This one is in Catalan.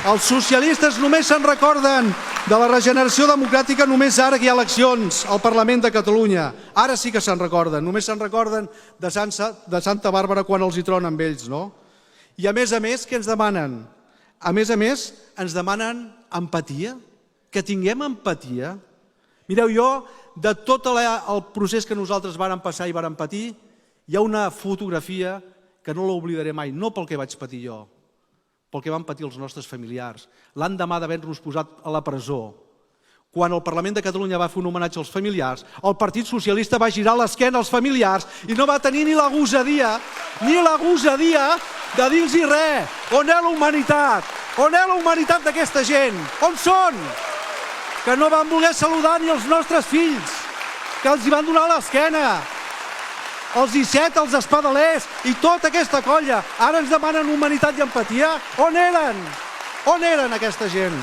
Els socialistes només se'n recorden de la regeneració democràtica només ara que hi ha eleccions al Parlament de Catalunya. Ara sí que se'n recorden, només se'n recorden de Santa Bàrbara quan els hi tronen amb ells, no? I a més, què ens demanen? A més, ens demanen empatia, que tinguem empatia. Mireu, jo, de tot el procés que nosaltres vàrem passar i vàrem patir, hi ha una fotografia que no l'oblidaré mai, no pel que vaig patir jo, pel que van patir els nostres familiars, l'endemà d'haver-nos posat a la presó. Quan el Parlament de Catalunya va fer un homenatge als familiars, el Partit Socialista va girar l'esquena als familiars i no va tenir ni la gosadia de dir-los res. On és la humanitat? On és la humanitat d'aquesta gent? On són? Que no van voler saludar ni els nostres fills, que els hi van donar l'esquena. Els I7, els espadalers i tota aquesta colla. Ara ens demanen humanitat i empatia? On eren? On eren aquesta gent?